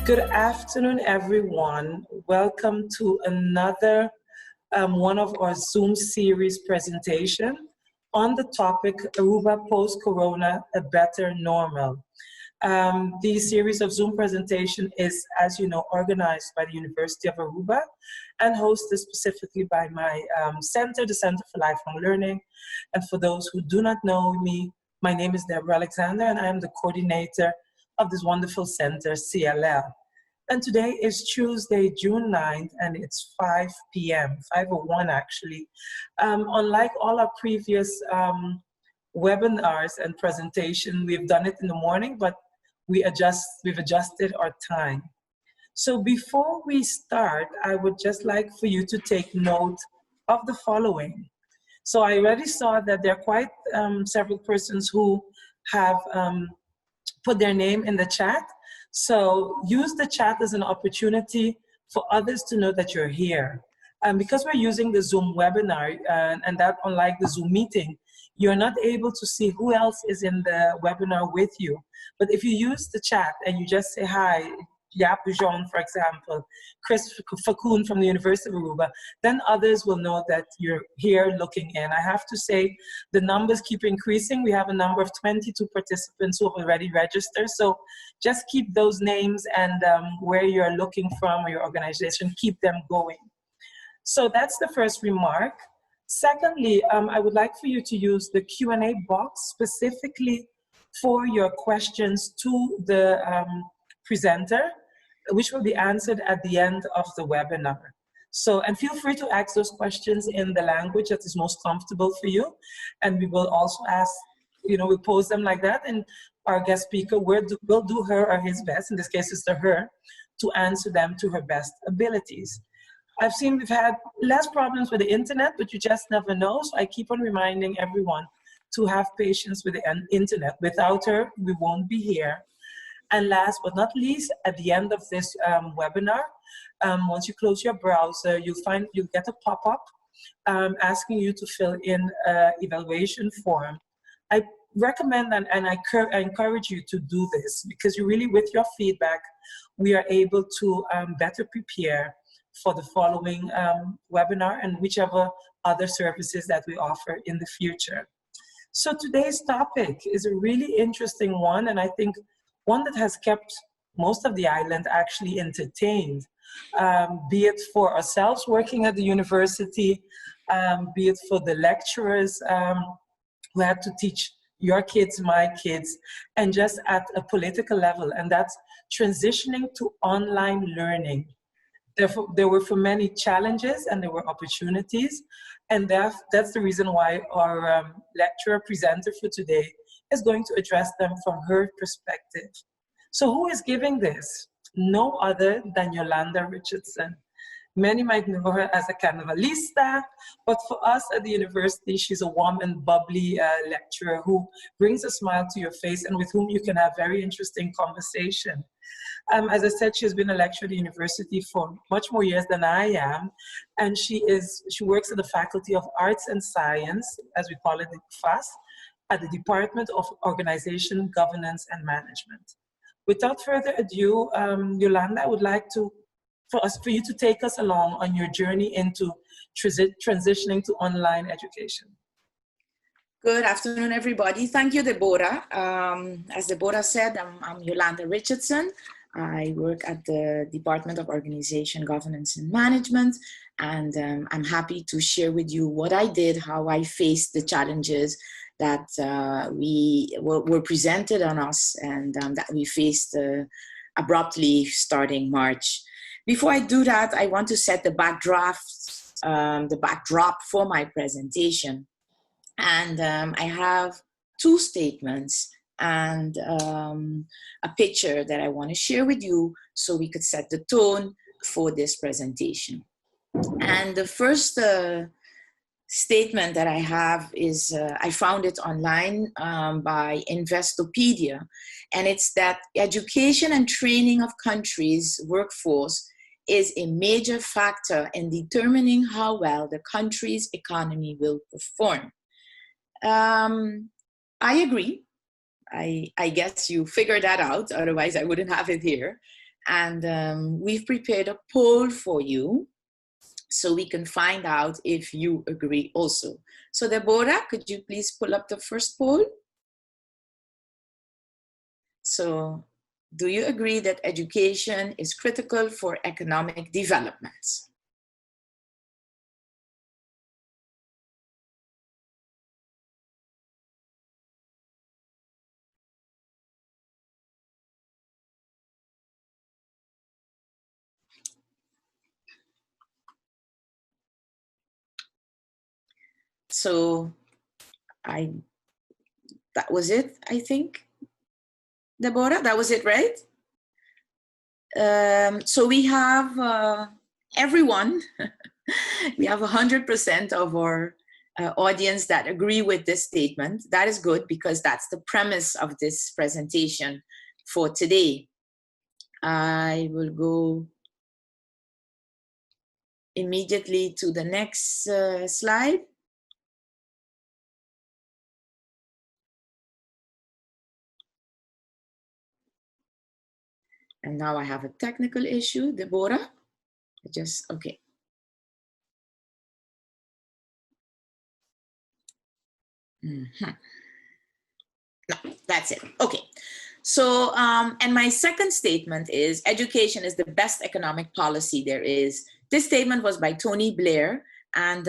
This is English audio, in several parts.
Good afternoon, everyone. Welcome to another one of our Zoom series presentation on the topic Aruba Post Corona, a Better Normal. The series of Zoom presentation is, as you know, organized by the University of Aruba and hosted specifically by my center, the Center for Lifelong Learning. And for those who do not know me, my name is Deborah Alexander and I am the coordinator of this wonderful center, CLL. And today is Tuesday, June 9th, and it's 5 p.m., 5:01 actually. Unlike all our previous webinars and presentation, we've done it in the morning, but we've adjusted our time. So before we start, I would just like for you to take note of the following. So I already saw that there are quite several persons who have put their name in the chat. So use the chat as an opportunity for others to know that you're here. Because we're using the Zoom webinar, and that unlike the Zoom meeting, you're not able to see who else is in the webinar with you. But if you use the chat and you just say hi, Jaap Jean, for example, Chris Fakoon from the University of Aruba, then others will know that you're here looking in. I have to say the numbers keep increasing. We have a number of 22 participants who have already registered. So just keep those names and where you're looking from or your organization, keep them going. So that's the first remark. Secondly, I would like for you to use the Q&A box specifically for your questions to the presenter, which will be answered at the end of the webinar. So, and feel free to ask those questions in the language that is most comfortable for you. And we will also ask, we'll pose them like that, and our guest speaker will do her or his best, in this case it's to her, to answer them to her best abilities. I've seen we've had less problems with the internet, but you just never know. So I keep on reminding everyone to have patience with the internet. Without her, we won't be here. And last but not least, at the end of this webinar, once you close your browser, you'll get a pop-up asking you to fill in an evaluation form. I recommend and I encourage you to do this because you really, with your feedback, we are able to better prepare for the following webinar and whichever other services that we offer in the future. So today's topic is a really interesting one, and I think one that has kept most of the island actually entertained, be it for ourselves working at the university, be it for the lecturers who had to teach your kids, my kids, and just at a political level, and that's transitioning to online learning. There were for many challenges and there were opportunities, and that's the reason why our lecturer presenter for today is going to address them from her perspective. So who is giving this? No other than Yolanda Richardson. Many might know her as a carnavalista, but for us at the university, she's a warm and bubbly lecturer who brings a smile to your face and with whom you can have very interesting conversation. As I said, she's been a lecturer at the university for much more years than I am, and she works at the Faculty of Arts and Science, as we call it in FAS, at the Department of Organization, Governance and Management. Without further ado, Yolanda, I would like for you to take us along on your journey into transitioning to online education. Good afternoon, everybody. Thank you, Deborah. As Deborah said, I'm Yolanda Richardson. I work at the Department of Organization, Governance and Management, and I'm happy to share with you what I did, how I faced the challenges that were presented on us and that we faced abruptly starting March. Before I do that, I want to set the backdrop for my presentation. And I have two statements and a picture that I want to share with you so we could set the tone for this presentation. And the first statement that I have is, I found it online by Investopedia, and it's that education and training of countries' workforce is a major factor in determining how well the country's economy will perform. I agree. I guess you figured that out, otherwise I wouldn't have it here. And we've prepared a poll for you so we can find out if you agree also. So Deborah, could you please pull up the first poll? So, do you agree that education is critical for economic development? So, that was it, I think. Deborah, that was it, right? So we have everyone, we have 100% of our audience that agree with this statement. That is good because that's the premise of this presentation for today. I will go immediately to the next slide. And now I have a technical issue, Deborah. Okay. No, that's it. Okay. So, and my second statement is education is the best economic policy there is. This statement was by Tony Blair. And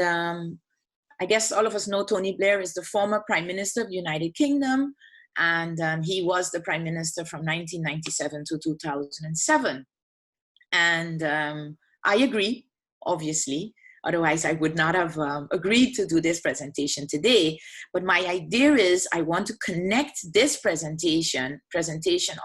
I guess all of us know Tony Blair is the former Prime Minister of the United Kingdom. And he was the Prime Minister from 1997 to 2007. And I agree, obviously. Otherwise, I would not have agreed to do this presentation today. But my idea is I want to connect this presentation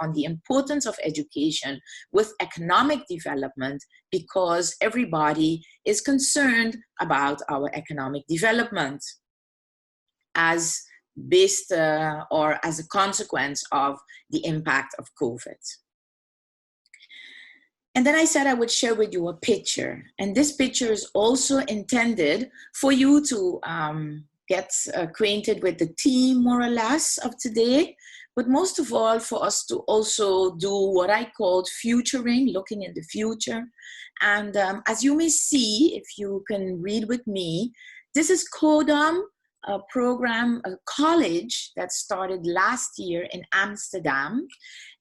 on the importance of education with economic development because everybody is concerned about our economic development as based or as a consequence of the impact of COVID. And then I said I would share with you a picture. And this picture is also intended for you to get acquainted with the theme, more or less, of today. But most of all, for us to also do what I called futuring, looking in the future. And as you may see, if you can read with me, this is CODAM, a program, a college that started last year in Amsterdam.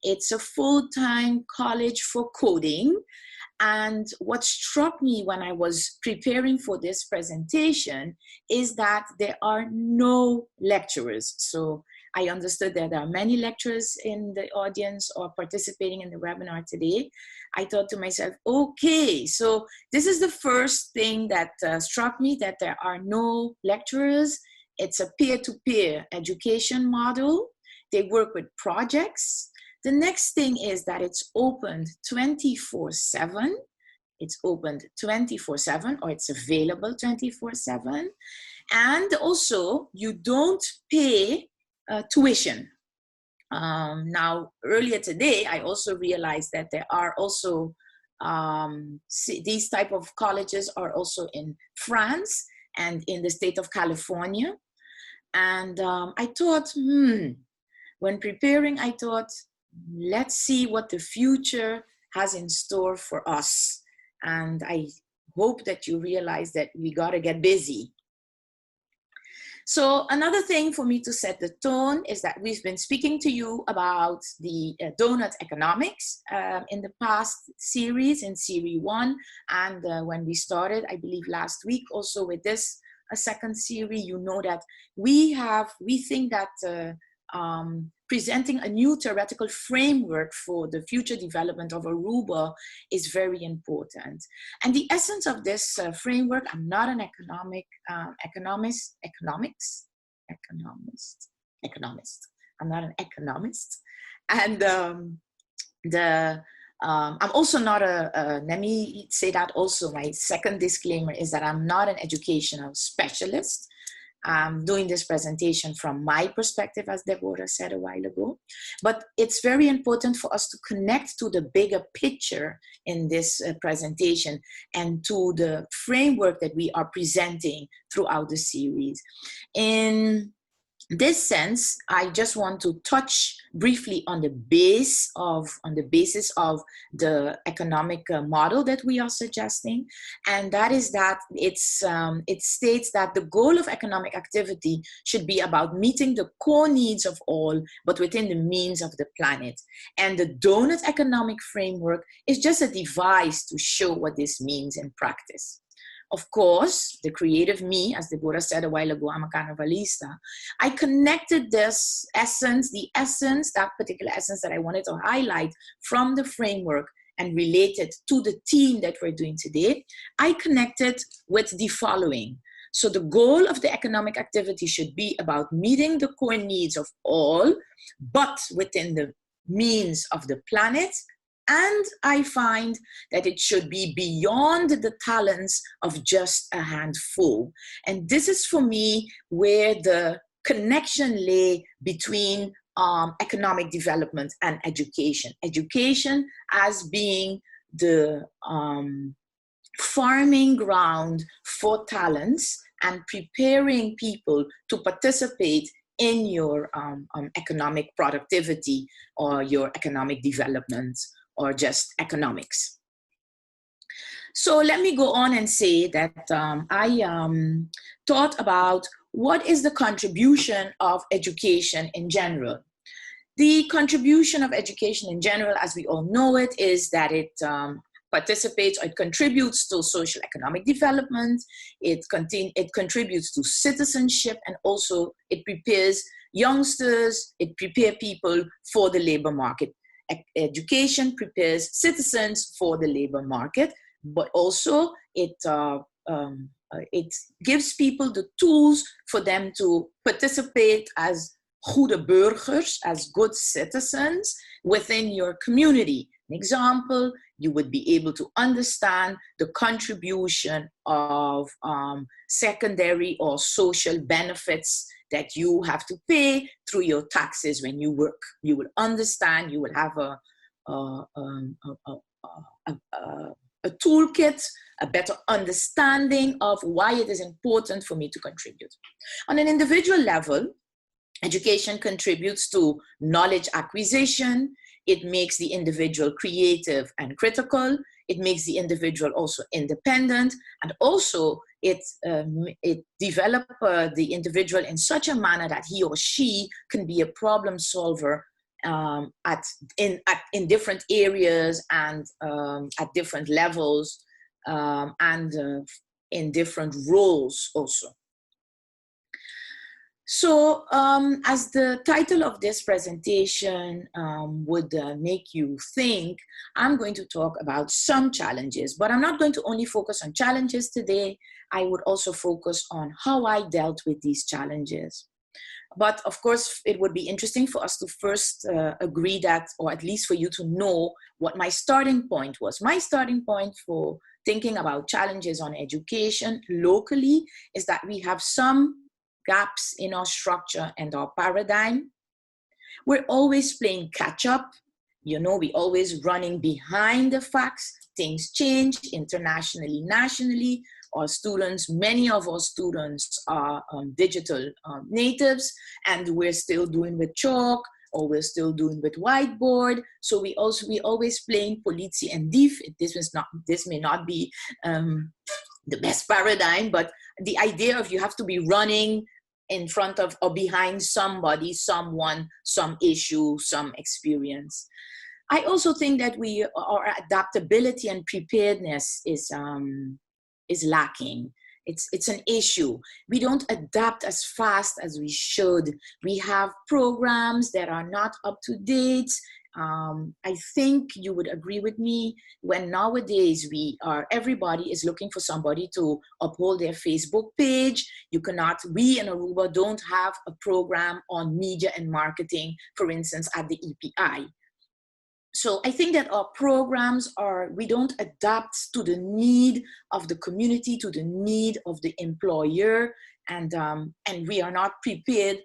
It's a full-time college for coding. And what struck me when I was preparing for this presentation is that there are no lecturers. So I understood that there are many lecturers in the audience or participating in the webinar today. I thought to myself, okay, so this is the first thing that struck me, that there are no lecturers. It's a peer-to-peer education model. They work with projects. The next thing is that it's opened 24/7. It's opened 24/7, or it's available 24/7. And also, you don't pay tuition. Now, earlier today, I also realized that there are also, these type of colleges are also in France and in the state of California. And I thought, when preparing, I thought, let's see what the future has in store for us. And I hope that you realize that we gotta get busy. So another thing for me to set the tone is that we've been speaking to you about the donut economics in the past series, in series 1. And when we started, I believe last week, also with this second series, you know that we think that presenting a new theoretical framework for the future development of Aruba is very important. And the essence of this framework, I'm not an economist. I'm not an economist. And I'm also not let me say that also, my second disclaimer is that I'm not an educational specialist. I'm doing this presentation from my perspective, as Deborah said a while ago. But it's very important for us to connect to the bigger picture in this presentation and to the framework that we are presenting throughout the series. In this sense, I just want to touch briefly on the basis of the economic model that we are suggesting, and that is that it states that the goal of economic activity should be about meeting the core needs of all, but within the means of the planet. And the donut economic framework is just a device to show what this means in practice. Of course, the creative me, as Deborah said a while ago, I'm a carnavalista. I connected this essence, that particular essence that I wanted to highlight from the framework and relate it to the theme that we're doing today. I connected with the following. So the goal of the economic activity should be about meeting the core needs of all, but within the means of the planet. And I find that it should be beyond the talents of just a handful. And this is for me where the connection lay between economic development and education. Education as being the farming ground for talents and preparing people to participate in your economic productivity or your economic development, or just economics. So let me go on and say that I thought about what is the contribution of education in general. The contribution of education in general, as we all know it, is that it participates, or it contributes to social economic development, it contributes to citizenship, and also it prepares youngsters, it prepares people for the labor market. Education prepares citizens for the labor market, but also it gives people the tools for them to participate as goede burgers, as good citizens within your community. An example, you would be able to understand the contribution of secondary or social benefits that you have to pay through your taxes when you work. You will understand, you will have a toolkit, a better understanding of why it is important for me to contribute. On an individual level, education contributes to knowledge acquisition. It makes the individual creative and critical. It makes the individual also independent, and also it develops the individual in such a manner that he or she can be a problem solver in different areas and at different levels and in different roles also. So as the title of this presentation would make you think, I'm going to talk about some challenges, but I'm not going to only focus on challenges today. I would also focus on how I dealt with these challenges. But of course, it would be interesting for us to first agree that, or at least for you to know what my starting point was. My starting point for thinking about challenges on education locally is that we have some gaps in our structure and our paradigm. We're always playing catch up. You know, we're always running behind the facts. Things change internationally, nationally. Our students, many of our students are digital natives, and we're still doing with chalk, or we're still doing with whiteboard. So we always playing politie and dief. This may not be the best paradigm, but the idea of you have to be running in front of or behind somebody, someone, some issue, some experience. I also think that our adaptability and preparedness is lacking. It's an issue. We don't adapt as fast as we should. We have programs that are not up to date. I think you would agree with me when nowadays everybody is looking for somebody to uphold their Facebook page. We in Aruba don't have a program on media and marketing, for instance, at the EPI. So I think that our programs we don't adapt to the need of the community, to the need of the employer, and we are not prepared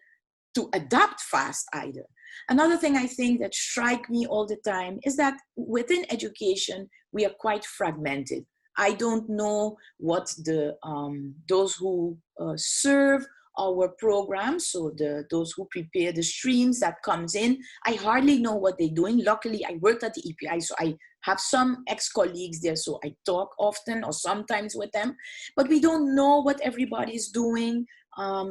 to adapt fast either. Another thing I think that strikes me all the time is that within education, we are quite fragmented. I don't know what those who serve our programs. So those who prepare the streams that comes in, I hardly know what they're doing. Luckily, I worked at the EPI, so I have some ex-colleagues there, so I talk often or sometimes with them. But we don't know what everybody's doing.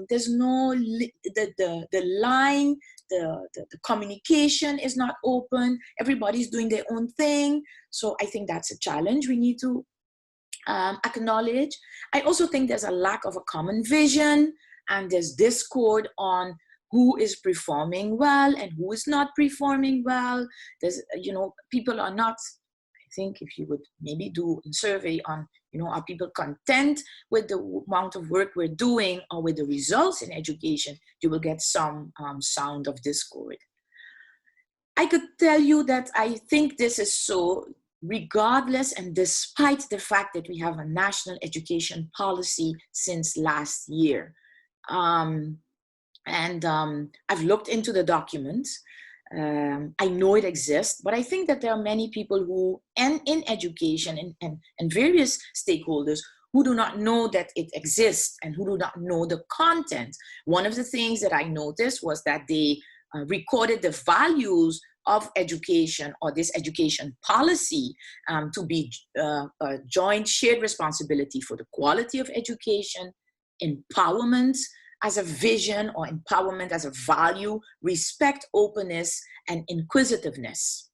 There's no, the line, the communication is not open. Everybody's doing their own thing. So I think that's a challenge we need to acknowledge. I also think there's a lack of a common vision, and there's discord on who is performing well and who is not performing well. There's, people are not, I think if you would maybe do a survey on, are people content with the amount of work we're doing or with the results in education, you will get some sound of discord. I could tell you that I think this is so regardless and despite the fact that we have a national education policy since last year. I've looked into the documents. I know it exists, but I think that there are many people who, and in education and various stakeholders, who do not know that it exists and who do not know the content. One of the things that I noticed was that they recorded the values of education or this education policy to be a joint shared responsibility for the quality of education, empowerment as a vision or empowerment as a value, respect, openness, and inquisitiveness.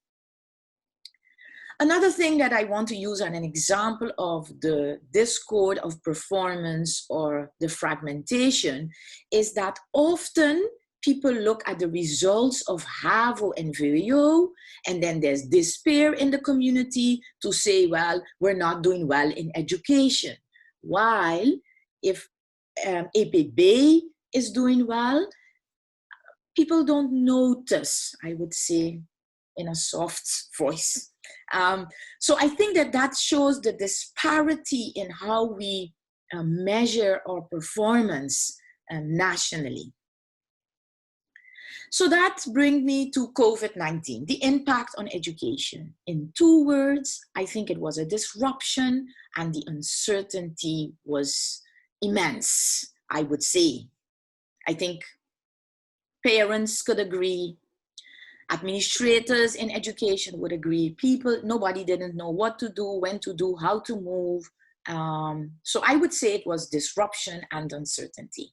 Another thing that I want to use as an example of the discord of performance or the fragmentation is that often people look at the results of HAVO and VWO, and then there's despair in the community to say, well, we're not doing well in education. While if APB is doing well, people don't notice, I would say, in a soft voice. So I think that shows the disparity in how we measure our performance nationally. So that brings me to COVID-19, the impact on education. In 2 words, I think it was a disruption and the uncertainty was immense, I would say. I think parents could agree, administrators in education would agree, nobody didn't know what to do, when to do, how to move. So I would say it was disruption and uncertainty.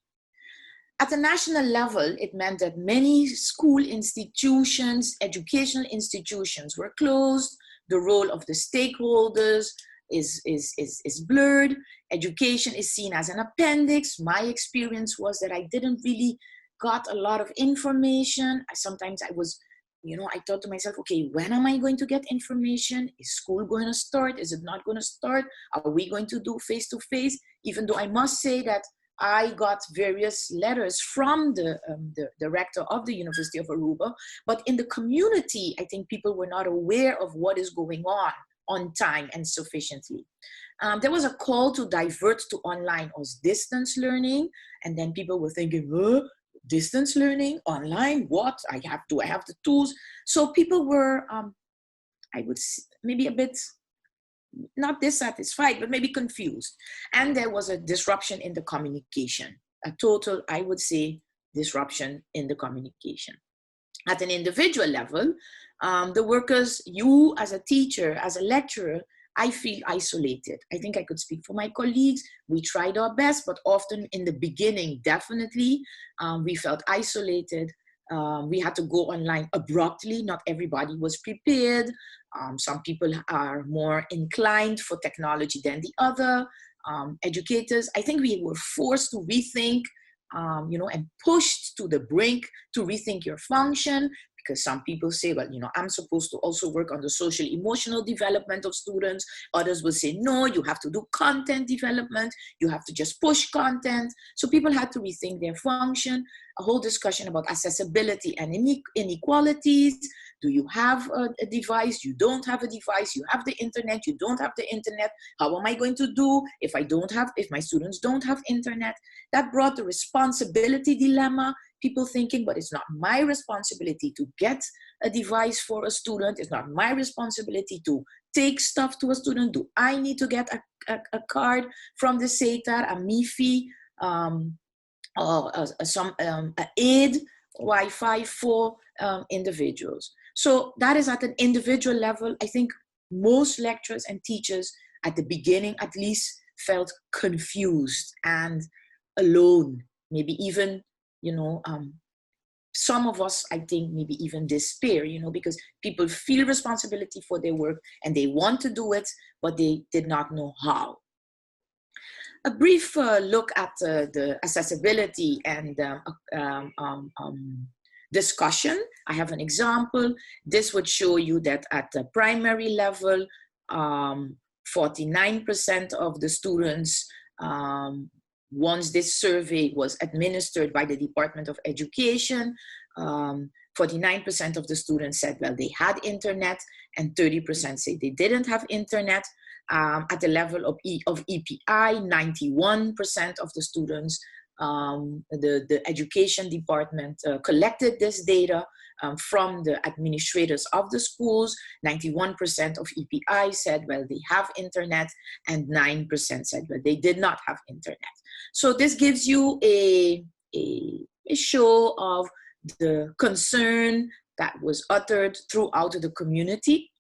At a national level, it meant that many school institutions, educational institutions were closed. The role of the stakeholders is blurred. Education is seen as an appendix. My experience was that I didn't really got a lot of information. Sometimes I was, I thought to myself, okay, when am I going to get information? Is school going to start? Is it not going to start? Are we going to do face-to-face? Even though I must say that I got various letters from the rector of the University of Aruba, but in the community, I think people were not aware of what is going on time and sufficiently. There was a call to divert to online or distance learning, and then people were thinking, distance learning, online, what? Do I have the tools? So people were, I would say, maybe a bit not dissatisfied, but maybe confused. And there was a disruption in the communication, a total, I would say, disruption in the communication. At an individual level, the workers, you as a teacher, as a lecturer, I feel isolated. I think I could speak for my colleagues. We tried our best, but often in the beginning, definitely, we felt isolated. We had to go online abruptly. Not everybody was prepared. Some people are more inclined for technology than the other. Educators, I think we were forced to rethink, and pushed to the brink to rethink your function. Because some people say, well, I'm supposed to also work on the social emotional development of students. Others will say, no, you have to do content development. You have to just push content. So people had to rethink their function. A whole discussion about accessibility and inequalities. Do you have a device? You don't have a device. You have the internet. You don't have the internet. How am I going to do if my students don't have internet? That brought the responsibility dilemma. People thinking, but it's not my responsibility to get a device for a student. It's not my responsibility to take stuff to a student. Do I need to get a card from the SETA, a MIFI? aid Wi-Fi for individuals. So that is at an individual level. I think most lecturers and teachers at the beginning at least felt confused and alone, maybe even, some of us, I think, maybe even despair, because people feel responsibility for their work and they want to do it, but they did not know how. A brief look at the accessibility and discussion. I have an example. This would show you that at the primary level, 49% of the students, once this survey was administered by the Department of Education, 49% of the students said, well, they had internet, and 30% say they didn't have internet. At the level of EPI, 91% of the students, the education department collected this data from the administrators of the schools. 91% of EPI said, well, they have internet, and 9% said, well, they did not have internet. So this gives you a show of the concern that was uttered throughout the community.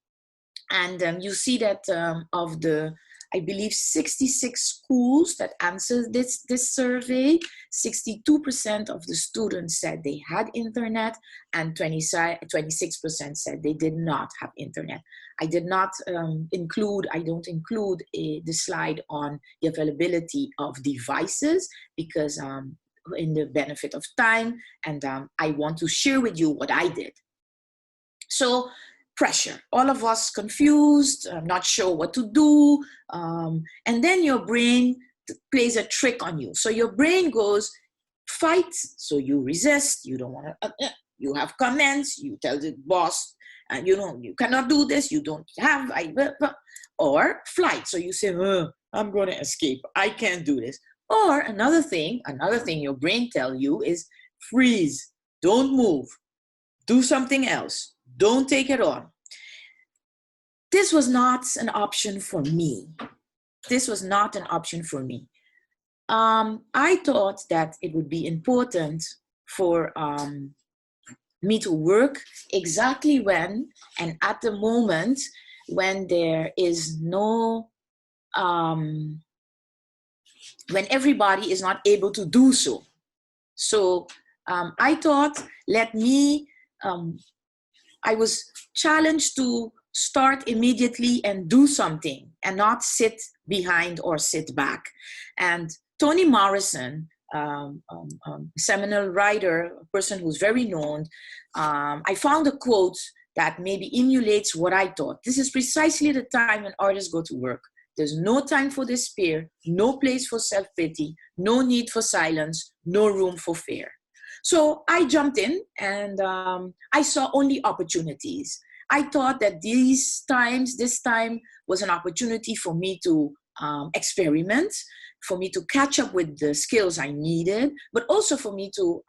And you see that of the, I believe, 66 schools that answered this survey, 62% of the students said they had internet, and 26% said they did not have internet. I did not include the slide on the availability of devices, because in the benefit of time, and I want to share with you what I did. So, pressure, all of us confused, not sure what to do, and then your brain plays a trick on you. So your brain goes, fight, so you resist, you don't want to, you have comments, you tell the boss, you cannot do this, you don't have, or flight, so you say, I'm going to escape, I can't do this. Or another thing your brain tells you is freeze, don't move, do something else. Don't take it on. This was not an option for me. I thought that it would be important for me to work exactly when and at the moment when there is no, when everybody is not able to do so. So I thought, I was challenged to start immediately and do something and not sit behind or sit back. And Toni Morrison, seminal writer, a person who's very known, I found a quote that maybe emulates what I thought. This is precisely the time when artists go to work. There's no time for despair, no place for self-pity, no need for silence, no room for fear. So I jumped in, and I saw only opportunities. I thought that this time was an opportunity for me to experiment, for me to catch up with the skills I needed, but also for me to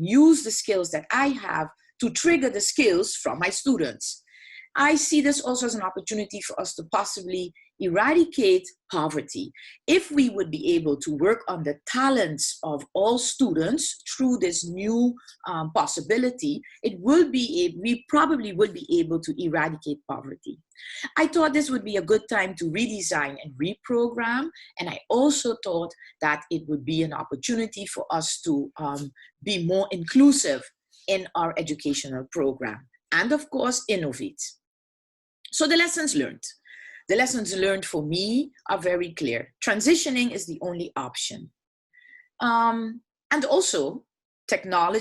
use the skills that I have to trigger the skills from my students. I see this also as an opportunity for us to possibly eradicate poverty. If we would be able to work on the talents of all students through this new possibility, we probably would be able to eradicate poverty. I thought this would be a good time to redesign and reprogram, and I also thought that it would be an opportunity for us to be more inclusive in our educational program, and of course, innovate. So the lessons learned. The lessons learned for me are very clear. Transitioning is the only option. And also,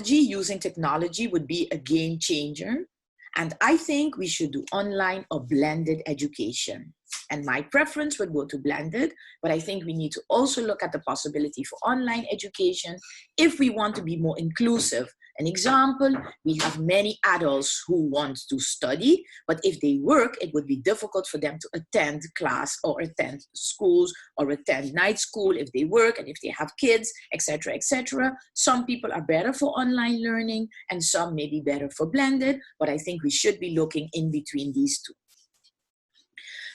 using technology would be a game changer. And I think we should do online or blended education. And my preference would go to blended, but I think we need to also look at the possibility for online education if we want to be more inclusive. An example, we have many adults who want to study, but if they work, it would be difficult for them to attend class or attend schools or attend night school if they work and if they have kids, etc., etc. Some people are better for online learning and some may be better for blended, but I think we should be looking in between these two.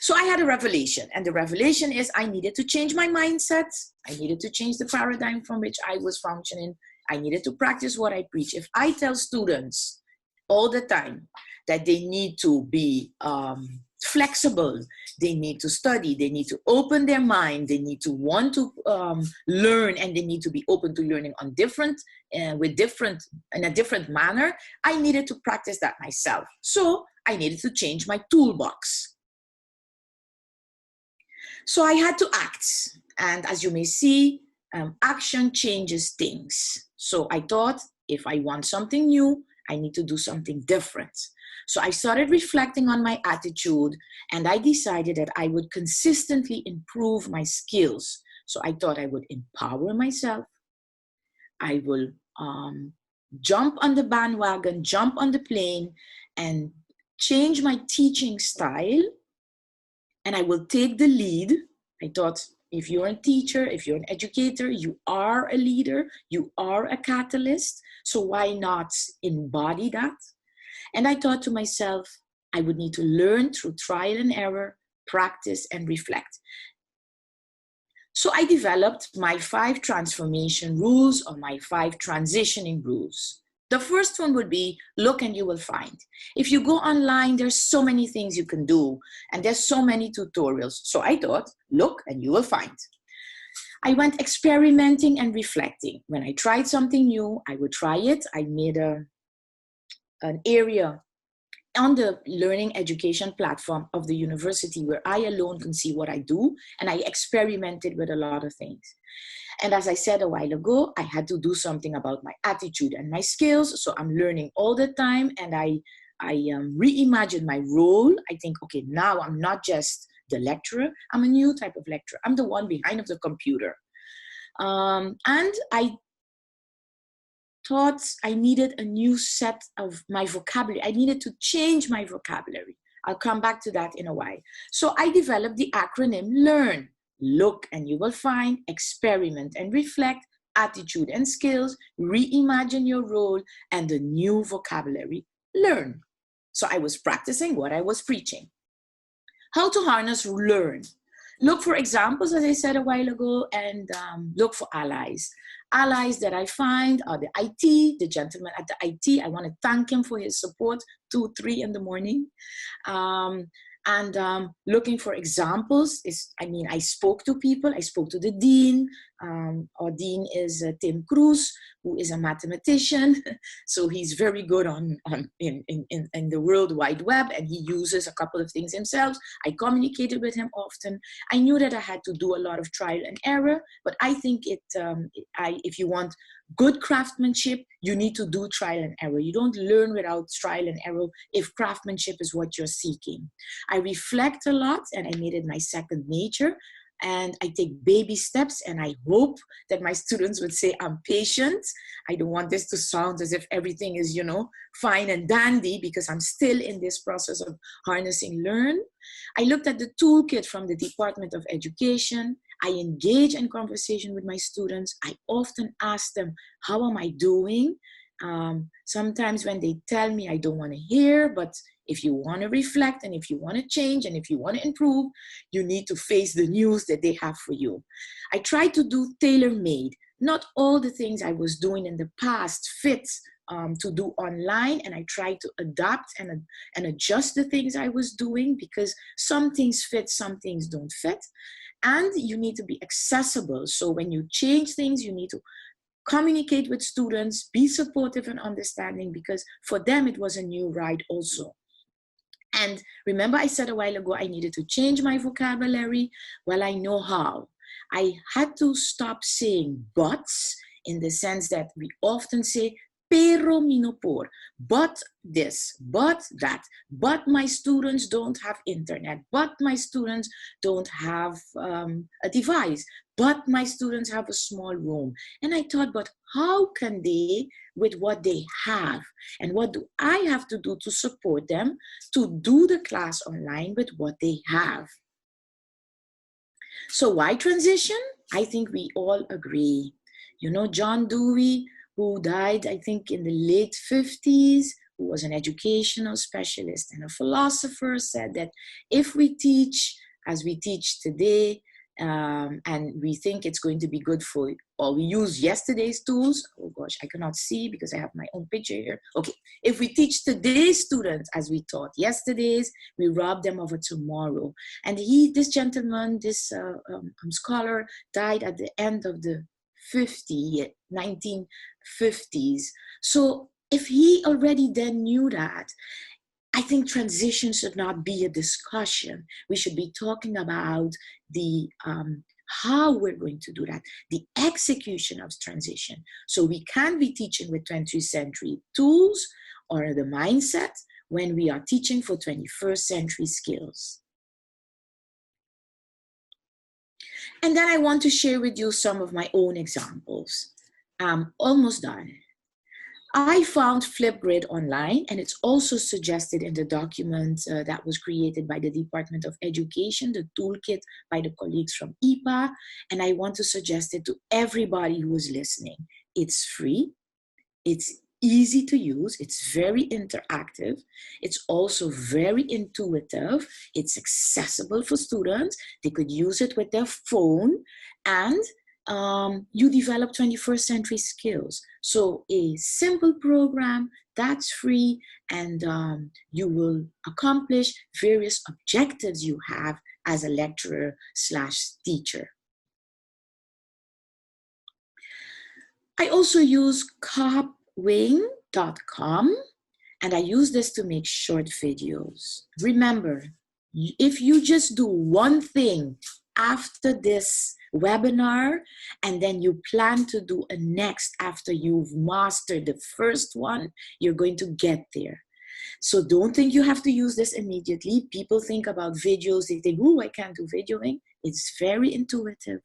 So I had a revelation, and the revelation is I needed to change my mindset. I needed to change the paradigm from which I was functioning. I needed to practice what I preach. If I tell students all the time that they need to be flexible, they need to study, they need to open their mind, they need to want to learn, and they need to be open to learning on in a different manner, I needed to practice that myself. So I needed to change my toolbox. So I had to act, and as you may see, action changes things. So I thought, if I want something new, I need to do something different. So I started reflecting on my attitude, and I decided that I would consistently improve my skills. So I thought I would empower myself. I will jump on the bandwagon, jump on the plane, and change my teaching style. And I will take the lead. I thought, if you're a teacher, if you're an educator, you are a leader, you are a catalyst. So why not embody that? And I thought to myself, I would need to learn through trial and error, practice, and reflect. So I developed my 5 transformation rules, or my 5 transitioning rules. The first one would be, look and you will find. If you go online, there's so many things you can do, and there's so many tutorials. So I thought, look and you will find. I went experimenting and reflecting. When I tried something new, I would try it. I made an area on the learning education platform of the university where I alone can see what I do, and I experimented with a lot of things. And as I said a while ago, I had to do something about my attitude and my skills. So I'm learning all the time, and I reimagined my role. I think, okay, now I'm not just the lecturer. I'm a new type of lecturer. I'm the one behind the computer. And I thought I needed a new set of my vocabulary. I needed to change my vocabulary. I'll come back to that in a while. So I developed the acronym LEARN. Look and you will find, experiment and reflect, attitude and skills, reimagine your role, and the new vocabulary, learn. So I was practicing what I was preaching. How to harness learn. Look for examples, as I said a while ago, and look for allies. Allies that I find are the IT, the gentleman at the IT. I want to thank him for his support, 2, 3 in the morning. Looking for examples is, I spoke to people. I spoke to the dean. Our dean is Tim Cruz, who is a mathematician. So he's very good in the World Wide Web, and he uses a couple of things himself. I communicated with him often. I knew that I had to do a lot of trial and error, but I think if you want good craftsmanship, you need to do trial and error. You don't learn without trial and error if craftsmanship is what you're seeking. I reflect a lot, and I made it my second nature. And I take baby steps, and I hope that my students would say, I'm patient. I don't want this to sound as if everything is, fine and dandy, because I'm still in this process of harnessing learn. I looked at the toolkit from the Department of Education. I engage in conversation with my students. I often ask them, how am I doing? Sometimes when they tell me, I don't want to hear, but if you want to reflect, and if you want to change, and if you want to improve, you need to face the news that they have for you. I try to do tailor-made. Not all the things I was doing in the past fit to do online, and I try to adapt and adjust the things I was doing, because some things fit, some things don't fit. And you need to be accessible. So when you change things, you need to communicate with students, be supportive and understanding, because for them it was a new ride also. And remember, I said a while ago, I needed to change my vocabulary. Well, I know how. I had to stop saying buts, in the sense that we often say, pero mi no por, but this, but that, but my students don't have internet, but my students don't have a device, but my students have a small room. And I thought, but how can they, with what they have, and what do I have to do to support them to do the class online with what they have? So why transition? I think we all agree. John Dewey, who died, I think, in the late 50s, who was an educational specialist and a philosopher, said that if we teach as we teach today, and we think it's going to be good for, or we use yesterday's tools. Oh gosh, I cannot see because I have my own picture here. Okay, if we teach today's students as we taught yesterday's, we rob them of a tomorrow. And this gentleman, this scholar, died at the end of the 1950s. So if he already then knew that, I think transition should not be a discussion. We should be talking about the how we're going to do that, the execution of transition. So we can be teaching with 20th century tools or the mindset when we are teaching for 21st century skills. And then I want to share with you some of my own examples. I'm almost done. I found Flipgrid online, and it's also suggested in the document that was created by the Department of Education, the toolkit by the colleagues from EPA, and I want to suggest it to everybody who is listening. It's free, it's easy to use, it's very interactive, it's also very intuitive, it's accessible for students, they could use it with their phone, and you develop 21st century skills. So a simple program that's free, and you will accomplish various objectives you have as a lecturer / teacher. I also use copwing.com, and I use this to make short videos. Remember, if you just do one thing after this webinar, and then you plan to do a next after you've mastered the first one, you're going to get there. So don't think you have to use this immediately. People think about videos, they think, oh, I can't do videoing. It's very intuitive,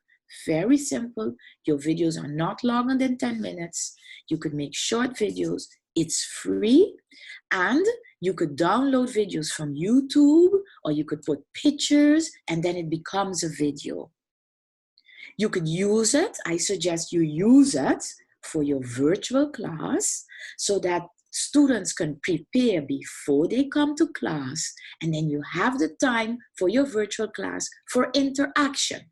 very simple. Your videos are not longer than 10 minutes. You could make short videos. It's free, and you could download videos from YouTube, or you could put pictures, and then it becomes a video. You could use it, I suggest you use it for your virtual class so that students can prepare before they come to class, and then you have the time for your virtual class for interaction.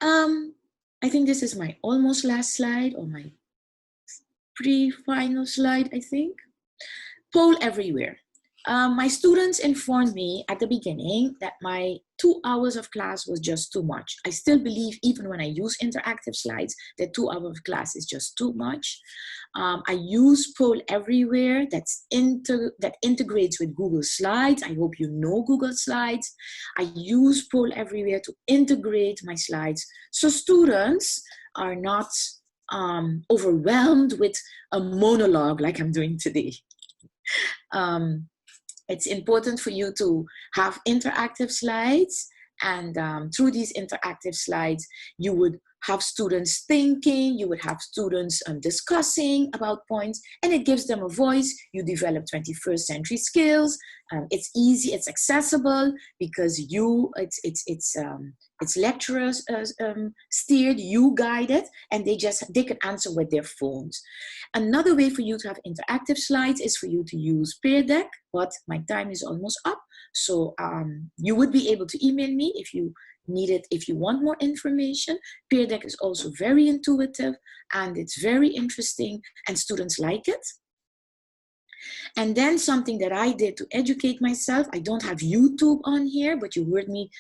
I think this is my almost last slide, or my pre-final slide, I think. Poll everywhere. My students informed me at the beginning that my 2 hours of class was just too much. I still believe, even when I use interactive slides, that 2 hours of class is just too much. I use Poll Everywhere that integrates with Google Slides. I hope you know Google Slides. I use Poll Everywhere to integrate my slides so students are not overwhelmed with a monologue like I'm doing today. It's important for you to have interactive slides, and through these interactive slides, you would have students thinking, you would have students discussing about points, and it gives them a voice. You develop 21st century skills. It's easy, it's accessible, because it's lecturers steered, you guided, and they can answer with their phones. Another way for you to have interactive slides is for you to use Peer Deck, but my time is almost up. So you would be able to email me if you need it, if you want more information. Peer Deck is also very intuitive, and it's very interesting, and students like it. And then something that I did to educate myself, I don't have YouTube on here, but you heard me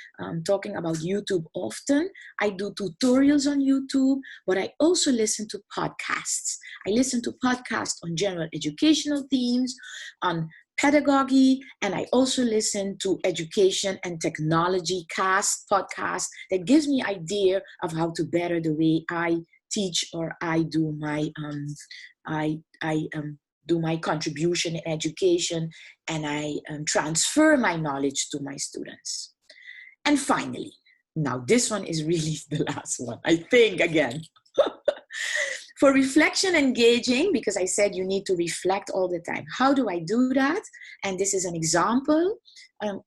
talking about YouTube often. I do tutorials on YouTube, but I also listen to podcasts. I listen to podcasts on general educational themes, on pedagogy, and I also listen to education and technology podcasts that gives me idea of how to better the way I teach, or I do my do my contribution in education, and I transfer my knowledge to my students. And finally, now this one is really the last one, I think, again. For reflection engaging, because I said you need to reflect all the time. How do I do that? And this is an example.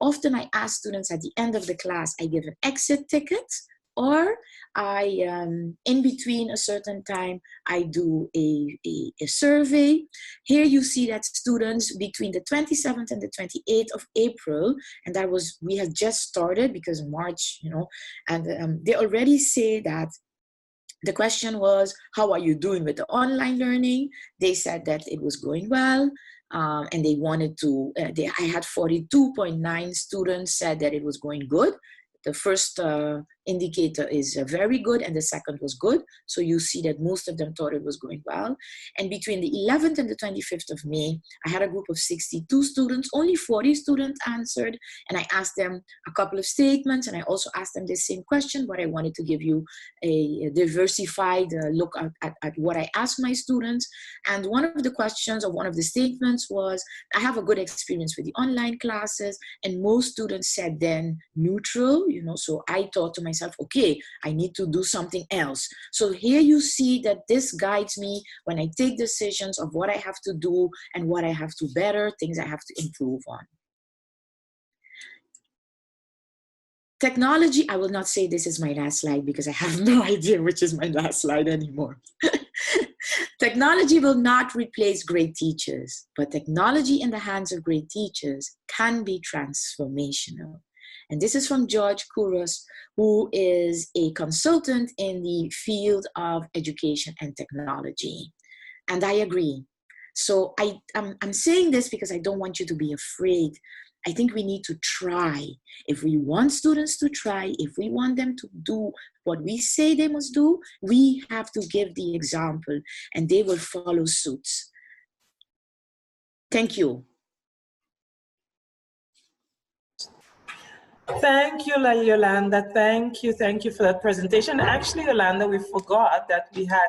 Often I ask students at the end of the class, I give an exit ticket or I, in between a certain time, I do a survey. Here you see that students between the 27th and the 28th of April, and that was, we had just started because March, you know, and they already say that the question was, how are you doing with the online learning? They said that it was going well. And they wanted to, I had 42.9 students said that it was going good. The first indicator is very good and the second was good. So you see that most of them thought it was going well. And between the 11th and the 25th of May, I had a group of 62 students, only 40 students answered. And I asked them a couple of statements, and I also asked them the same question, but I wanted to give you a diversified look at what I asked my students. And one of the questions, or one of the statements was, I have a good experience with the online classes, and most students said then neutral, you know, so I thought to myself, okay, I need to do something else. So here you see that this guides me when I take decisions of what I have to do and what I have to better, things I have to improve on. Technology, I will not say this is my last slide because I have no idea which is my last slide anymore. Technology will not replace great teachers, but technology in the hands of great teachers can be transformational. And this is from George Couros, who is a consultant in the field of education and technology. And I agree. So I'm saying this because I don't want you to be afraid. I think we need to try. If we want students to try, if we want them to do what we say they must do, we have to give the example and they will follow suit. Thank you. Thank you, Yolanda. Thank you for that presentation. Actually, Yolanda, we forgot that we had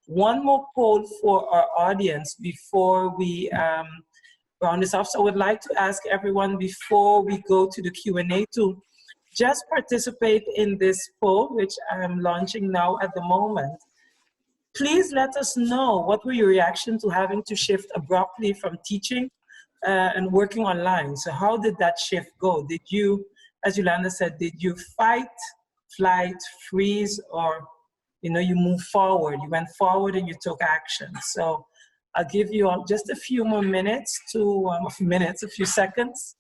one more poll for our audience before we round this off. So I would like to ask everyone before we go to the Q&A to just participate in this poll, which I'm launching now at the moment. Please let us know what were your reaction to having to shift abruptly from teaching and working online. So how did that shift go? Did you, as Yolanda said, did you fight, flight, freeze, or you move forward? You went forward and you took action. So I'll give you just a few more minutes a few seconds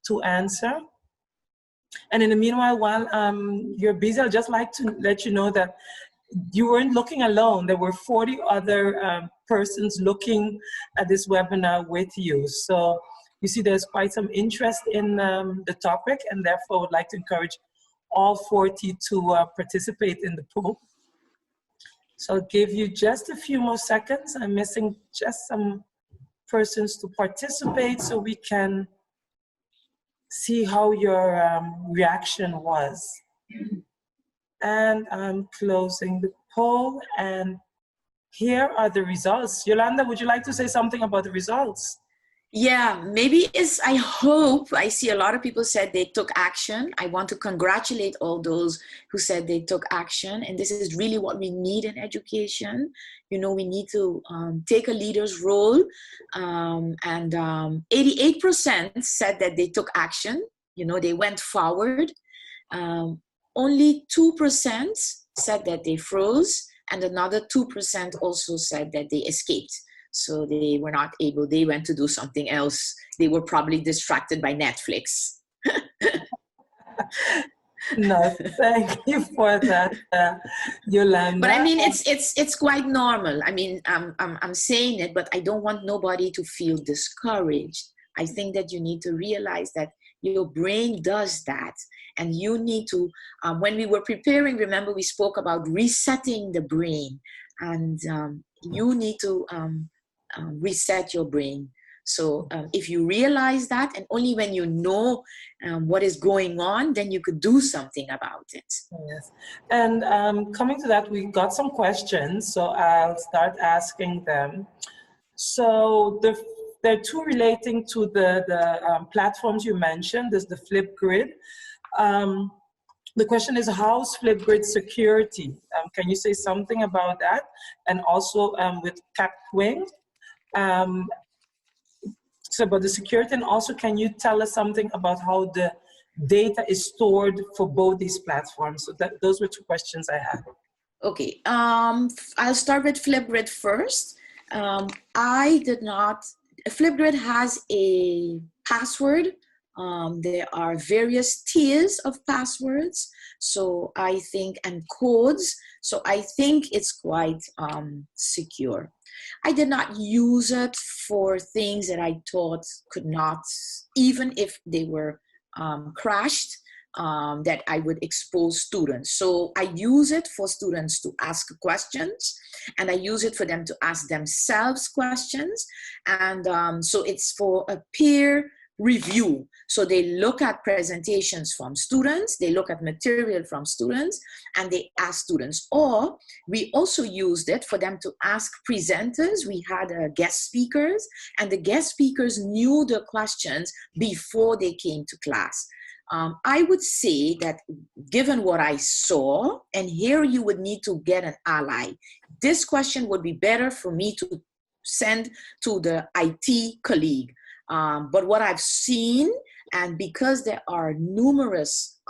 to answer. And in the meanwhile, while you're busy, I'd just like to let you know that you weren't looking alone. There were 40 other persons looking at this webinar with you. So you see there's quite some interest in the topic, and therefore I would like to encourage all 40 to participate in the poll. So I'll give you just a few more seconds. I'm missing just some persons to participate so we can see how your reaction was. And I'm closing the poll, and here are the results. Yolanda, would you like to say something about the results? Yeah, maybe I hope I see a lot of people said they took action. I want to congratulate all those who said they took action. And this is really what we need in education. We need to take a leader's role. And 88% said that they took action. They went forward. Only 2% said that they froze. And another 2% also said that they escaped. So they were not able, they went to do something else. They were probably distracted by Netflix. No, thank you for that, Yolanda. But I mean, it's quite normal. I mean, I'm saying it, but I don't want nobody to feel discouraged. I think that you need to realize that your brain does that. And you need to, when we were preparing, remember we spoke about resetting the brain. And you need to reset your brain. So if you realize that, and only when you know what is going on, then you could do something about it. Yes. And coming to that, we got some questions, so I'll start asking them. So there are two relating to the platforms you mentioned. There's the Flipgrid. The question is, how's Flipgrid security? Can you say something about that? And also with CapWing. So about the security, and also can you tell us something about how the data is stored for both these platforms? So those were two questions I had. Okay, I'll start with Flipgrid first. Flipgrid has a password. There are various tiers of passwords, so I think, and codes. So I think it's quite secure. I did not use it for things that I thought could not, even if they were crashed, that I would expose students. So I use it for students to ask questions, and I use it for them to ask themselves questions. And so it's for a peer review. So they look at presentations from students, they look at material from students, and they ask students. Or we also used it for them to ask presenters. We had guest speakers, and the guest speakers knew the questions before they came to class. I would say that given what I saw, and here you would need to get an ally, this question would be better for me to send to the IT colleague. But what I've seen, and because there are numerous,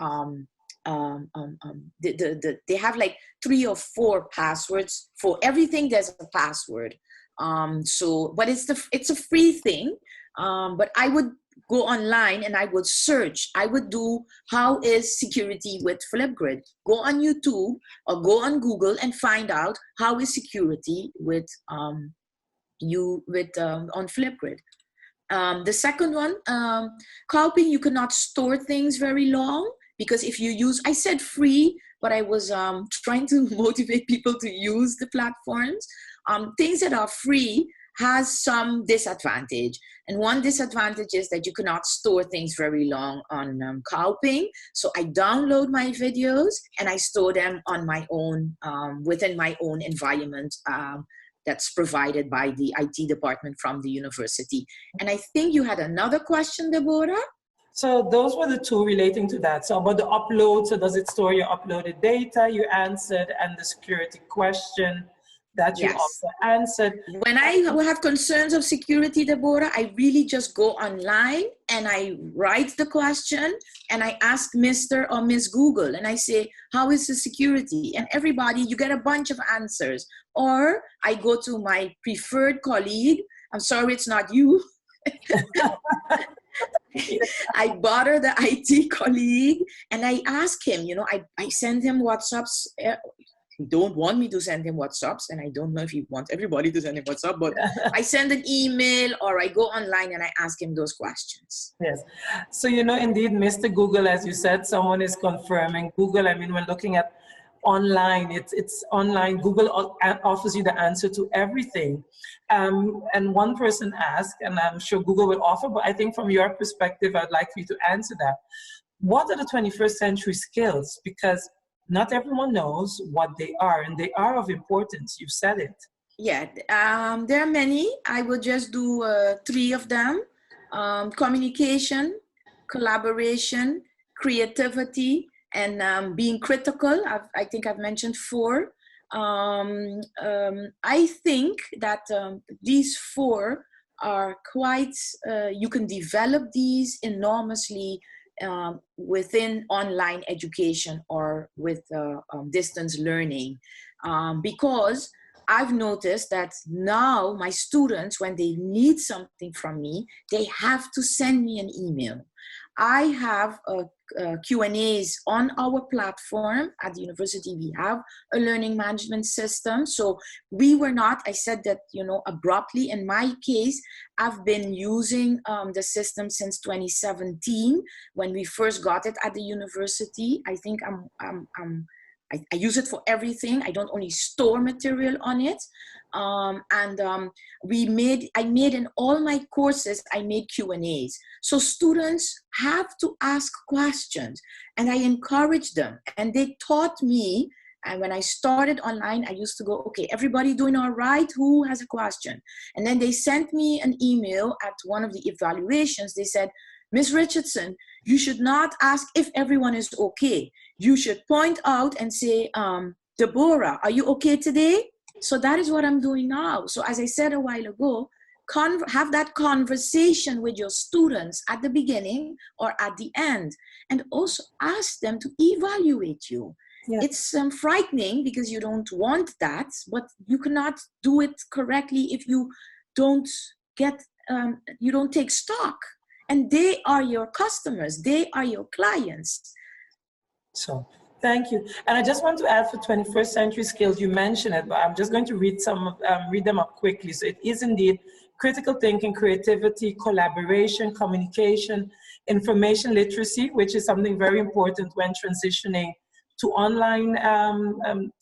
they have like 3 or 4 passwords for everything. There's a password. But it's a free thing. But I would go online and I would search. I would do how is security with Flipgrid. Go on YouTube or go on Google and find out how is security with on Flipgrid. The second one, copying, you cannot store things very long, because if you use, I said free, but I was trying to motivate people to use the platforms. Things that are free has some disadvantage. And one disadvantage is that you cannot store things very long on copying. So I download my videos and I store them on my own, within my own environment, that's provided by the IT department from the university. And I think you had another question, Deborah? So those were the two relating to that. So about the upload, so does it store your uploaded data? You answered, and the security question that you also answered. When I have concerns of security, Deborah, I really just go online and I write the question and I ask Mr. or Miss Google and I say, how is the security? And everybody, you get a bunch of answers. Or I go to my preferred colleague. I'm sorry, it's not you. I bother the IT colleague and I ask him, I send him WhatsApps. He don't want me to send him WhatsApps, and I don't know if he wants everybody to send him WhatsApp, but I send an email or I go online and I ask him those questions. Yes. So, indeed, Mr. Google, as you said, someone is confirming. Google, I mean, when looking at online, it's online. Google offers you the answer to everything. And one person asked, and I'm sure Google will offer, but I think from your perspective, I'd like for you to answer that. What are the 21st century skills? Because not everyone knows what they are, and they are of importance. You said it. Yeah, there are many. I will just do 3 of them. Communication, collaboration, creativity, and being critical. I think I've mentioned 4. I think that these 4 are quite, you can develop these enormously within online education or with distance learning, because I've noticed that now my students, when they need something from me, they have to send me an email. I have Q&As on our platform at the university. We have a learning management system. So we were not, I said that, abruptly. In my case, I've been using the system since 2017 when we first got it at the university. I think I use it for everything. I don't only store material on it. I made in all my courses, I made Q&As. So students have to ask questions and I encourage them. And they taught me, and when I started online, I used to go, okay, everybody doing all right? Who has a question? And then they sent me an email at one of the evaluations. They said, Ms. Richardson, you should not ask if everyone is okay. You should point out and say, Deborah, are you okay today? So that is what I'm doing now. So as I said a while ago, have that conversation with your students at the beginning or at the end, and also ask them to evaluate you. Yeah. It's frightening because you don't want that, but you cannot do it correctly if you don't you don't take stock. And they are your customers, they are your clients. So, thank you. And I just want to add for 21st century skills, you mentioned it, but I'm just going to read read them up quickly. So it is indeed critical thinking, creativity, collaboration, communication, information literacy, which is something very important when transitioning to online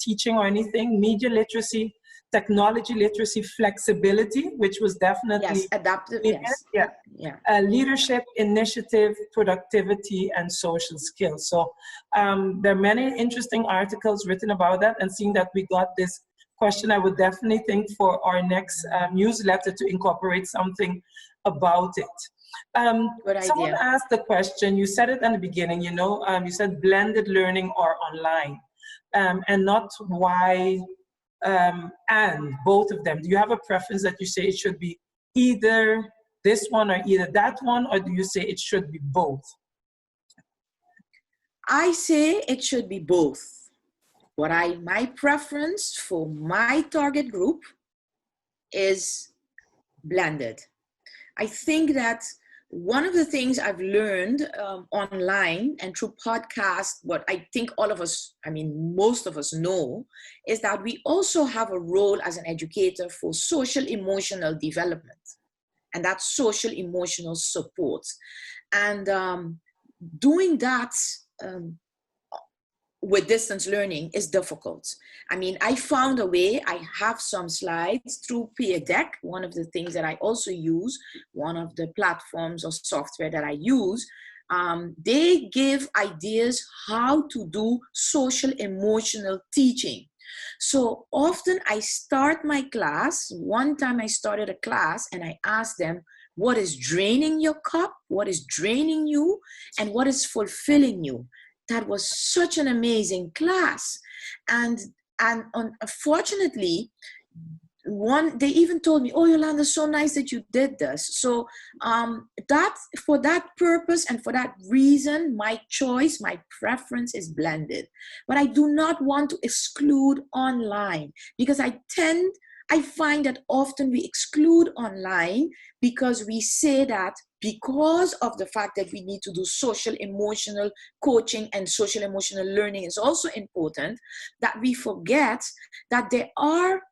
teaching or anything, media literacy, technology literacy, flexibility, which was definitely yes, adaptive, needed. yes. Yeah. Yeah. Leadership, initiative, productivity, and social skills. So there are many interesting articles written about that, and seeing that we got this question, I would definitely think for our next newsletter to incorporate something about it. Good Someone idea. asked the question, you said it in the beginning, you know, you said blended learning or online, and not why and both of them. Do you have a preference that you say it should be either this one or either that one, or do you say it should be both? I say it should be both. My preference for my target group is blended. I think that one of the things I've learned online and through podcasts, what I think all of us, I mean, most of us know, is that we also have a role as an educator for social emotional development. And that's social emotional support. And doing that with distance learning is difficult. I mean, I found a way. I have some slides through Peer Deck, one of the things that I also use, one of the platforms or software that I use. They give ideas how to do social emotional teaching. So often I start my class. One time I started a class and I asked them, what is draining your cup? What is draining you? And what is fulfilling you? That was such an amazing class. And unfortunately, they even told me, oh, Yolanda, so nice that you did this. So for that purpose and for that reason, my choice, my preference is blended. But I do not want to exclude online, because I find that often we exclude online because we say that because of the fact that we need to do social emotional coaching and social emotional learning is also important, that we forget that there are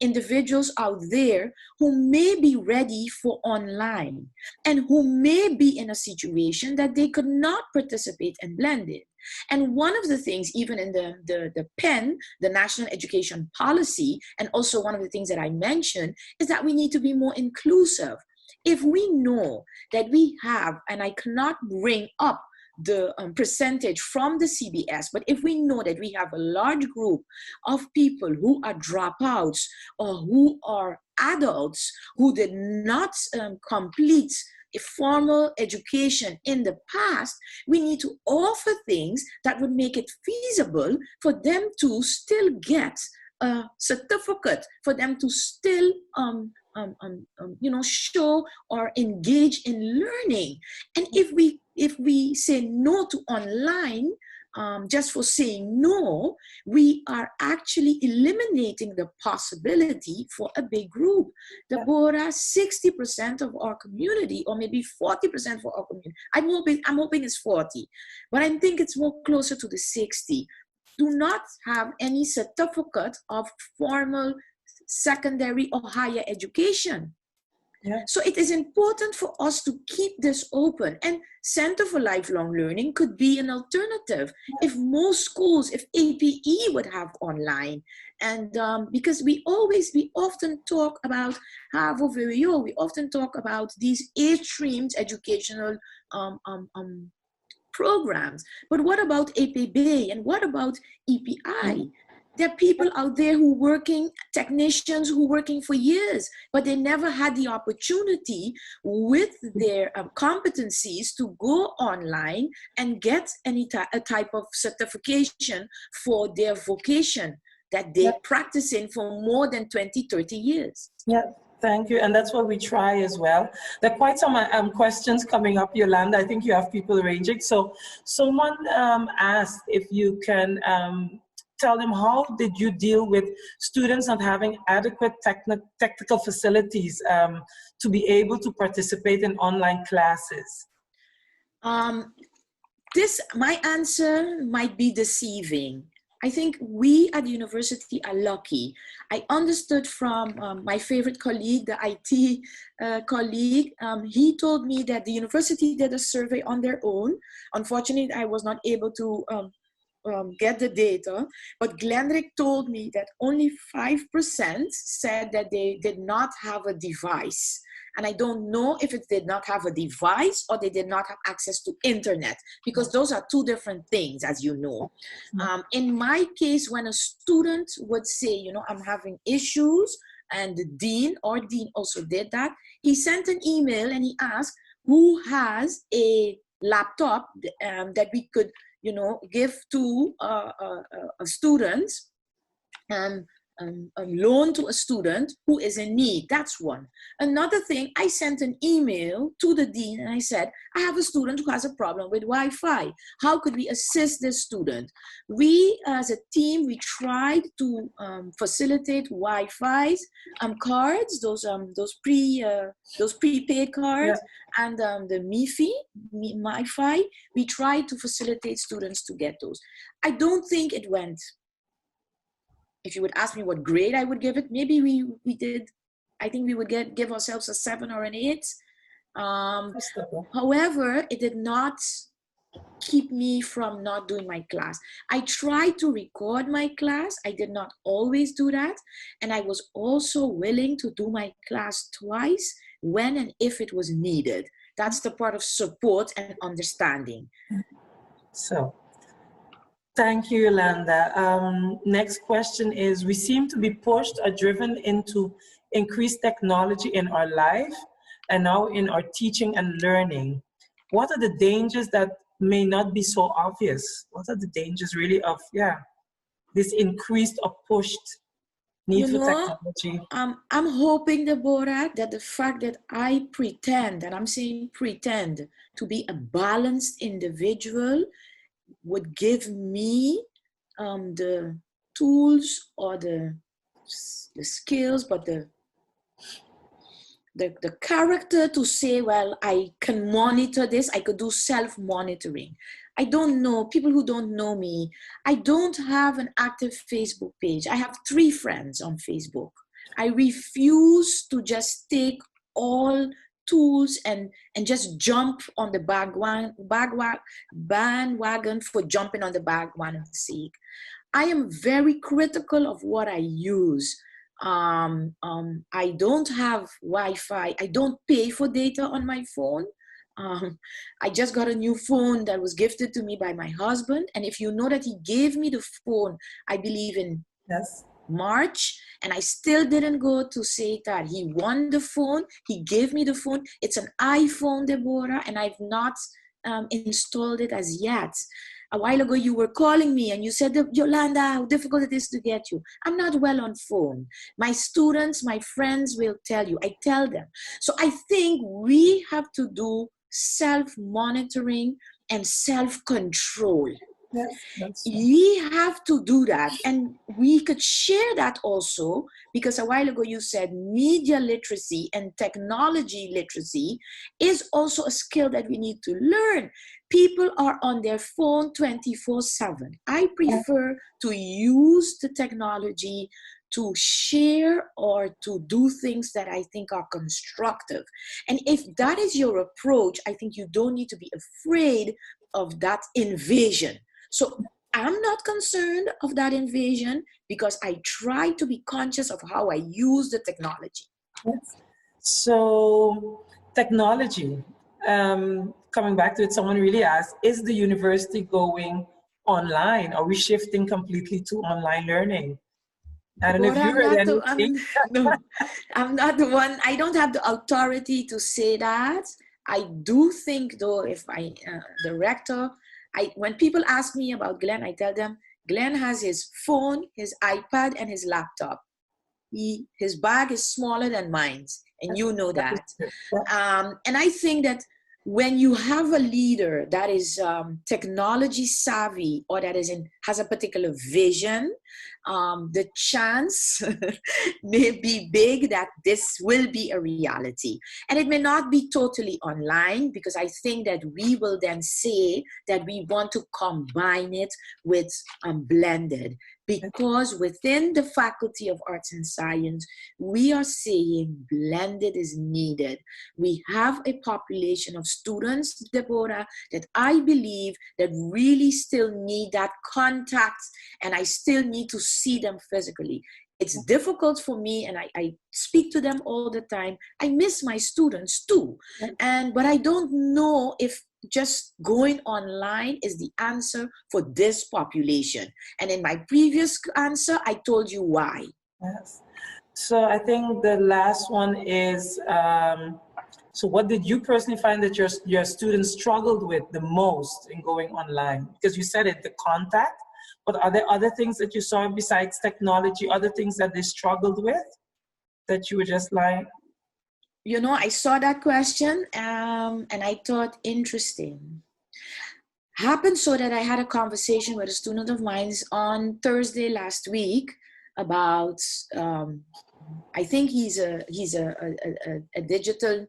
individuals out there who may be ready for online and who may be in a situation that they could not participate in blended. And one of the things, even in the PEN, the National Education Policy, and also one of the things that I mentioned, is that we need to be more inclusive. If we know that we have, and I cannot bring up the percentage from the CBS, but if we know that we have a large group of people who are dropouts or who are adults who did not complete a formal education in the past, we need to offer things that would make it feasible for them to still get a certificate, for them to still show or engage in learning. And if we say no to online, just for saying no, we are actually eliminating the possibility for a big group. Deborah, 60% of our community, or maybe 40% for our community, I'm hoping it's 40, but I think it's more closer to the 60, do not have any certificate of formal secondary or higher education. Yeah. So it is important for us to keep this open, and Center for Lifelong Learning could be an alternative if most schools, if APE would have online. And because we often talk about we often talk about these A-streamed educational programs. But what about APB and what about EPI? There are people out there technicians who working for years, but they never had the opportunity with their competencies to go online and get a type of certification for their vocation that they're practicing for more than 20, 30 years. Yeah, Thank you, and that's what we try as well. There are quite some questions coming up, Yolanda. I think you have people arranging. So someone asked if you can tell them how did you deal with students not having adequate technical facilities to be able to participate in online classes? My answer might be deceiving. I think we at the university are lucky. I understood from my favorite colleague, the IT colleague, he told me that the university did a survey on their own. Unfortunately, I was not able to get the data, but Glendrick told me that only 5% said that they did not have a device. And I don't know if it did not have a device or they did not have access to internet, because those are two different things, as you know. In my case, when a student would say, you know, I'm having issues, and the dean also did that, he sent an email and he asked who has a laptop that we could, you know, give to a student, a loan to a student who is in need. That's one. Another thing, I sent an email to the dean and I said, I have a student who has a problem with Wi-Fi. How could we assist this student? We, as a team, we tried to facilitate Wi-Fi's cards, those prepaid cards, yeah. And the MiFi. We tried to facilitate students to get those. I don't think it went. If you would ask me what grade I would give it, maybe we did. I think we would give ourselves a 7 or an 8. However, it did not keep me from not doing my class. I tried to record my class. I did not always do that. And I was also willing to do my class twice when and if it was needed. That's the part of support and understanding. So, thank you, Yolanda. Next question is, we seem to be pushed or driven into increased technology in our life and now in our teaching and learning. What are the dangers that may not be so obvious? What are the dangers really of, this increased or pushed need for technology? I'm hoping, Deborah, that the fact that I pretend, and I'm saying pretend, to be a balanced individual would give me the tools or the skills, but the character to say, well, I can monitor this. I could do self-monitoring. I don't know, people who don't know me, I don't have an active Facebook page. I have 3 friends on Facebook. I refuse to just take all tools and just jump on the bandwagon for jumping on the bandwagon's sake. I am very critical of what I use. I don't have Wi-Fi. I don't pay for data on my phone. I just got a new phone that was gifted to me by my husband. And if you know that he gave me the phone, I believe in March, and I still didn't go to say that. He won the phone. He gave me the phone. It's an iPhone, Deborah, and I've not installed it as yet. A while ago, you were calling me and you said, Yolanda, how difficult it is to get you. I'm not well on phone. My students, my friends will tell you. I tell them. So I think we have to do self-monitoring and self-control. Yes, we have to do that, and we could share that also, because a while ago you said media literacy and technology literacy is also a skill that we need to learn. People are on their phone 24/7. I prefer to use the technology to share or to do things that I think are constructive. And if that is your approach, I think you don't need to be afraid of that invasion. So I'm not concerned of that invasion because I try to be conscious of how I use the technology. Yes. So technology, coming back to it, someone really asked, is the university going online? Are we shifting completely to online learning? I don't know if you heard anything. I'm not the one. I don't have the authority to say that. I do think, though, if the rector, when people ask me about Glenn, I tell them Glenn has his phone, his iPad, and his laptop. his bag is smaller than mine, and you know that. Yeah. And I think that when you have a leader that is technology savvy, or that has a particular vision, the chance may be big that this will be a reality. And it may not be totally online, because I think that we will then say that we want to combine it with blended. Because within the Faculty of Arts and Science, we are saying blended is needed. We have a population of students, Deborah, that I believe that really still need that contact, and I still need to see them physically. It's difficult for me, and I speak to them all the time. I miss my students too. But I don't know if just going online is the answer for this population. And in my previous answer, I told you why. Yes. So I think the last one is, so what did you personally find that your students struggled with the most in going online? Because you said it, the contact, but are there other things that you saw besides technology, other things that they struggled with that you were just like? You know, I saw that question and I thought, interesting. Happened so that I had a conversation with a student of mine on Thursday last week about, I think he's a digital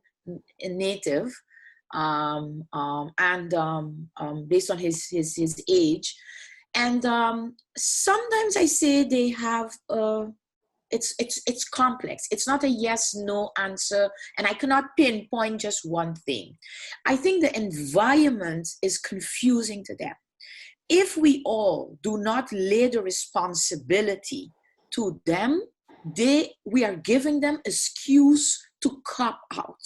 native, based on his age. And sometimes I say they have it's complex. It's not a yes, no answer, and I cannot pinpoint just one thing. I think the environment is confusing to them. If we all do not lay the responsibility to them, we are giving them excuse to cop out.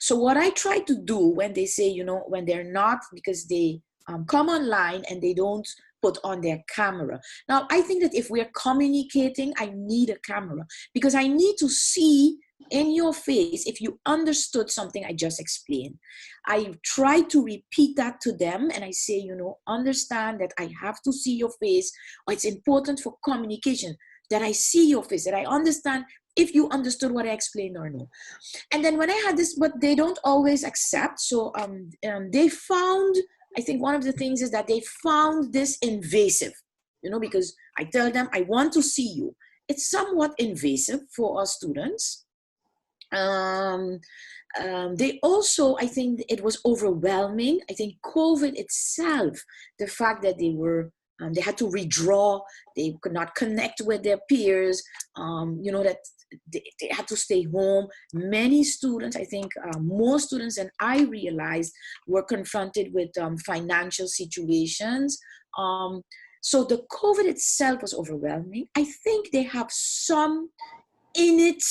So what I try to do when they say, you know, when they're not, because they come online and they don't put on their camera. Now, I think that if we're communicating, I need a camera, because I need to see in your face if you understood something I just explained. I try to repeat that to them, and I say, you know, understand that I have to see your face, or it's important for communication that I see your face, that I understand if you understood what I explained or no. And then when I had this, but they don't always accept. So they found, I think one of the things is that they found this invasive, you know, because I tell them, I want to see you. It's somewhat invasive for our students. They also, I think it was overwhelming. I think COVID itself, the fact that they had to redraw, they could not connect with their peers, you know, that they had to stay home. Many students, I think more students than I realized, were confronted with financial situations. So the COVID itself was overwhelming. I think they have some innate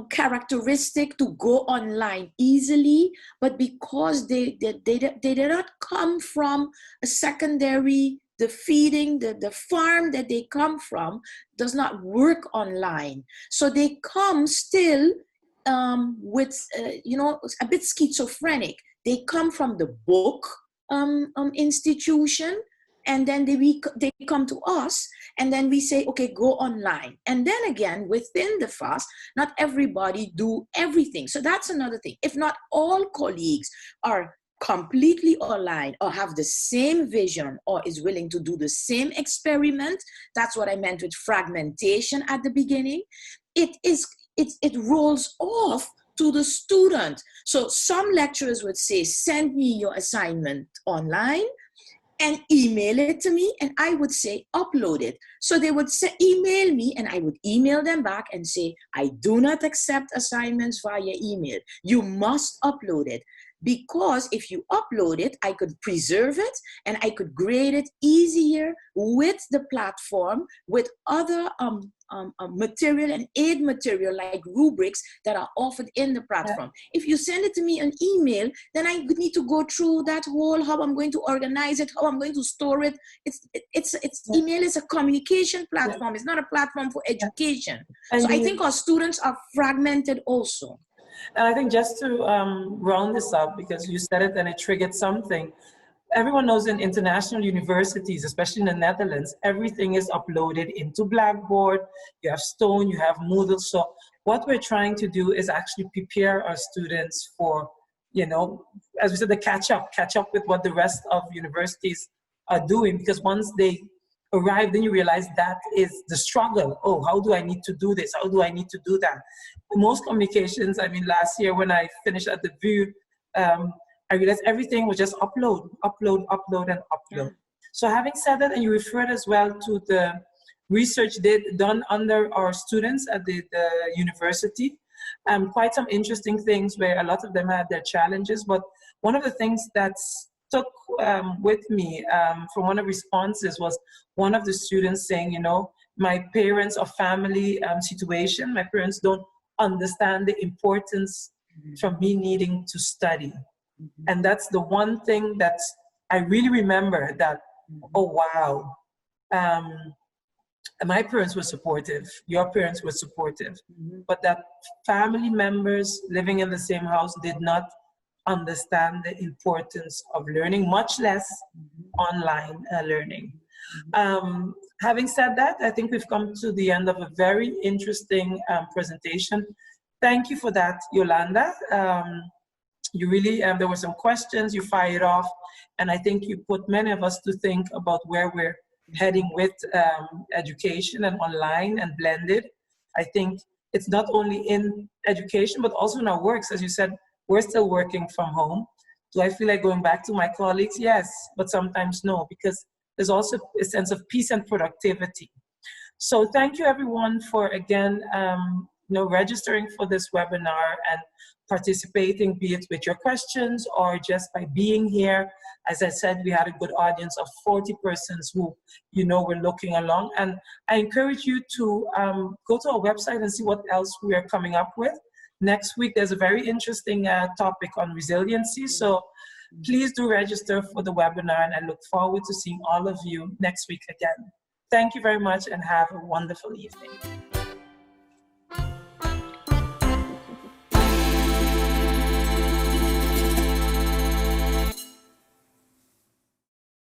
characteristic to go online easily, but because they did not come from a secondary, the feeding, the farm that they come from does not work online. So they come still with, you know, a bit schizophrenic. They come from the book institution, and then they come to us, and then we say, okay, go online. And then again, within the FAST, not everybody do everything. So that's another thing. If not all colleagues are completely online or have the same vision or is willing to do the same experiment, that's what I meant with fragmentation at the beginning, it rolls off to the student. So some lecturers would say, send me your assignment online and email it to me, and I would say, upload it. So they would say, email me, and I would email them back and say, I do not accept assignments via email. You must upload it. Because if you upload it, I could preserve it and I could grade it easier with the platform, with other material and aid material like rubrics that are offered in the platform. Yeah. If you send it to me an email, then I need to go through that whole, how I'm going to organize it, how I'm going to store it. It's yeah. Email is a communication platform. Yeah. It's not a platform for education. Yeah. So I think our students are fragmented also. And I think just to round this up, because you said it and it triggered something, everyone knows in international universities, especially in the Netherlands, everything is uploaded into Blackboard. You have Stone, you have Moodle. So what we're trying to do is actually prepare our students for, you know, as we said, the catch up with what the rest of universities are doing. Because once they arrive, then you realize that is the struggle. Oh, how do I need to do this? How do I need to do that? Most communications, I mean, last year when I finished at the VU, I realized everything was just upload, and upload. So having said that, and you referred as well to the research done under our students at the university, quite some interesting things where a lot of them had their challenges. But one of the things that stuck with me from one of the responses was one of the students saying, you know, my parents or family situation, my parents don't understand the importance from me needing to study. And that's the one thing that I really remember that, oh, wow. My parents were supportive, your parents were supportive, but that family members living in the same house did not understand the importance of learning, much less online learning. Having said that, I think we've come to the end of a very interesting presentation. Thank you for that, Yolanda. You really, there were some questions you fired off, and I think you put many of us to think about where we're heading with education and online and blended. I think it's not only in education, but also in our works. As you said, we're still working from home. Do I feel like going back to my colleagues? Yes, but sometimes no, because there's also a sense of peace and productivity. So thank you everyone for, again, registering for this webinar and participating, be it with your questions or just by being here. As I said, we had a good audience of 40 persons who, were looking along. And I encourage you to go to our website and see what else we are coming up with. Next week, there's a very interesting topic on resiliency. So please do register for the webinar, and I look forward to seeing all of you next week again. Thank you very much and have a wonderful evening.